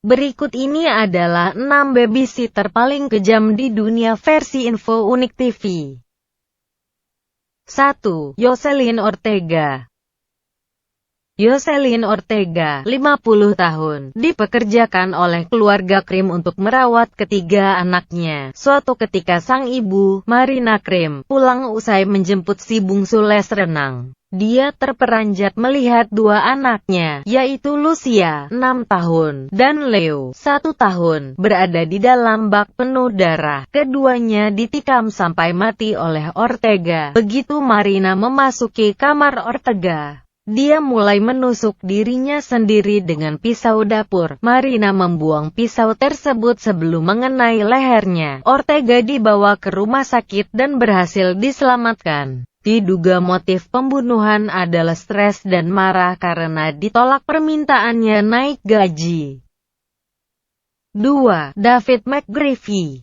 Berikut ini adalah 6 babysitter paling kejam di dunia versi Info Unik TV. 1. Yoselin Ortega. Yoselin Ortega, 50 tahun, dipekerjakan oleh keluarga Krim untuk merawat ketiga anaknya. Suatu ketika sang ibu, Marina Krim, pulang usai menjemput si bungsu les renang. Dia terperanjat melihat dua anaknya, yaitu Lucia, 6 tahun, dan Leo, 1 tahun, berada di dalam bak penuh darah. Keduanya ditikam sampai mati oleh Ortega. Begitu Marina memasuki kamar Ortega, dia mulai menusuk dirinya sendiri dengan pisau dapur. Marina membuang pisau tersebut sebelum mengenai lehernya. Ortega dibawa ke rumah sakit dan berhasil diselamatkan. Diduga motif pembunuhan adalah stres dan marah karena ditolak permintaannya naik gaji. 2. David McGreevy.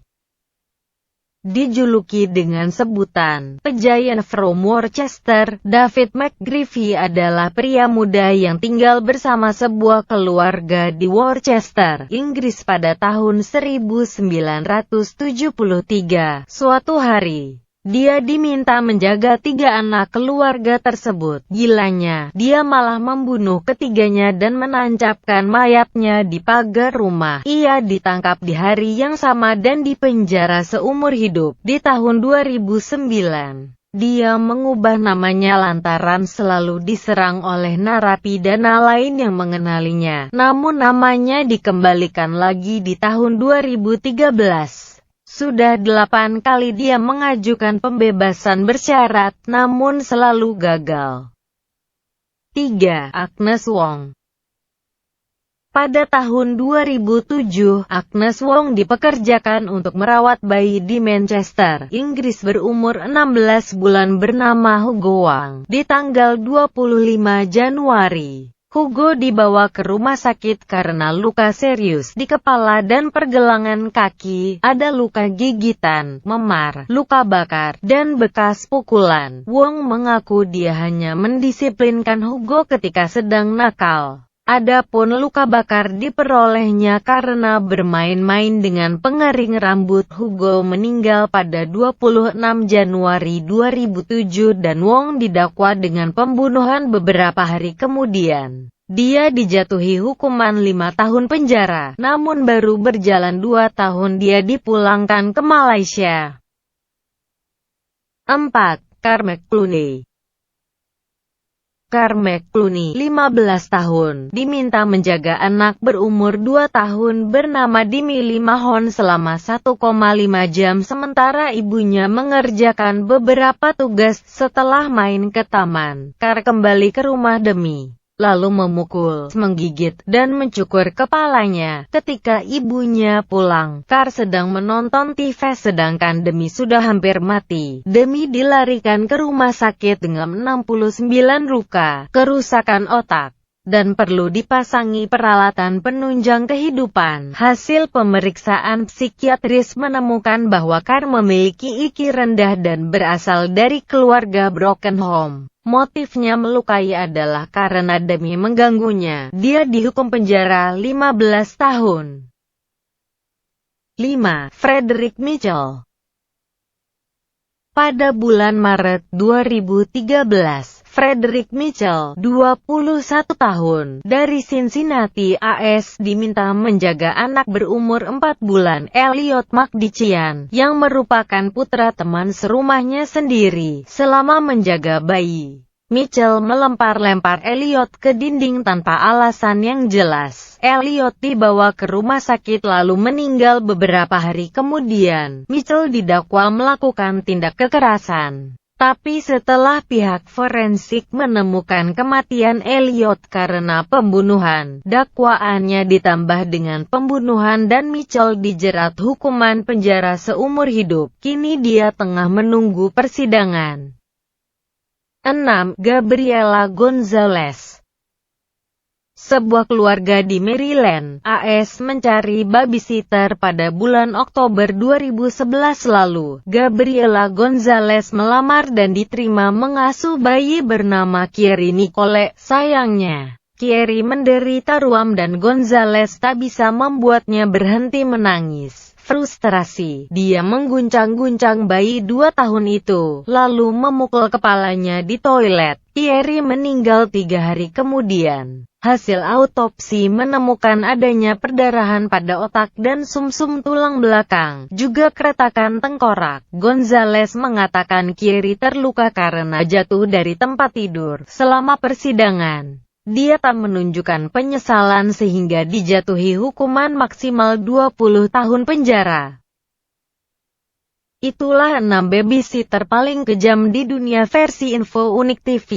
Dijuluki dengan sebutan "Pegiant from Worcester", David McGreevy adalah pria muda yang tinggal bersama sebuah keluarga di Worcester, Inggris pada tahun 1973. Suatu hari, dia diminta menjaga 3 anak keluarga tersebut. Gilanya, dia malah membunuh ketiganya dan menancapkan mayatnya di pagar rumah. Ia ditangkap di hari yang sama dan dipenjara seumur hidup. Di tahun 2009, dia mengubah namanya lantaran selalu diserang oleh narapidana lain yang mengenalinya. Namun namanya dikembalikan lagi di tahun 2013. Sudah 8 kali dia mengajukan pembebasan bersyarat, namun selalu gagal. 3. Agnes Wong. Pada tahun 2007, Agnes Wong dipekerjakan untuk merawat bayi di Manchester, Inggris berumur 16 bulan bernama Hugo Wang. Di tanggal 25 Januari, Hugo dibawa ke rumah sakit karena luka serius di kepala dan pergelangan kaki, ada luka gigitan, memar, luka bakar, dan bekas pukulan. Wong mengaku dia hanya mendisiplinkan Hugo ketika sedang nakal. Adapun luka bakar diperolehnya karena bermain-main dengan pengering rambut. Hugo meninggal pada 26 Januari 2007 dan Wong didakwa dengan pembunuhan beberapa hari kemudian. Dia dijatuhi hukuman 5 tahun penjara, namun baru berjalan 2 tahun dia dipulangkan ke Malaysia. 4. Carmel Clooney. Carmel Clooney, 15 tahun, diminta menjaga anak berumur 2 tahun bernama Demi Limahon selama 1,5 jam sementara ibunya mengerjakan beberapa tugas. Setelah main ke taman, Car kembali ke rumah Demi, lalu memukul, menggigit, dan mencukur kepalanya. Ketika ibunya pulang, Car sedang menonton TV sedangkan Demi sudah hampir mati. Demi dilarikan ke rumah sakit dengan 69 luka, kerusakan otak, dan perlu dipasangi peralatan penunjang kehidupan. Hasil pemeriksaan psikiatris menemukan bahwa Car memiliki IQ rendah dan berasal dari keluarga broken home. Motifnya melukai adalah karena Demi mengganggunya. Dia dihukum penjara 15 tahun. 5. Frederick Mitchell. Pada bulan Maret 2013, Frederick Mitchell, 21 tahun, dari Cincinnati, AS, diminta menjaga anak berumur 4 bulan, Elliot McDician, yang merupakan putra teman serumahnya sendiri. Selama menjaga bayi, Mitchell melempar-lempar Elliot ke dinding tanpa alasan yang jelas. Elliot dibawa ke rumah sakit lalu meninggal beberapa hari kemudian. Mitchell didakwa melakukan tindak kekerasan. Tapi setelah pihak forensik menemukan kematian Elliot karena pembunuhan, dakwaannya ditambah dengan pembunuhan dan Mitchell dijerat hukuman penjara seumur hidup. Kini dia tengah menunggu persidangan. 6. Gabriela Gonzalez. Sebuah keluarga di Maryland, AS mencari babysitter pada bulan Oktober 2011 lalu. Gabriela Gonzalez melamar dan diterima mengasuh bayi bernama Kyrie Nicole. Sayangnya, Thierry menderita ruam dan Gonzales tak bisa membuatnya berhenti menangis. Frustrasi, dia mengguncang-guncang bayi 2 tahun itu, lalu memukul kepalanya di toilet. Thierry meninggal 3 hari kemudian. Hasil autopsi menemukan adanya perdarahan pada otak dan sumsum tulang belakang, juga keretakan tengkorak. Gonzales mengatakan Thierry terluka karena jatuh dari tempat tidur. Selama persidangan, dia tak menunjukkan penyesalan sehingga dijatuhi hukuman maksimal 20 tahun penjara. Itulah 6 babysitter paling kejam di dunia versi Info Unik TV.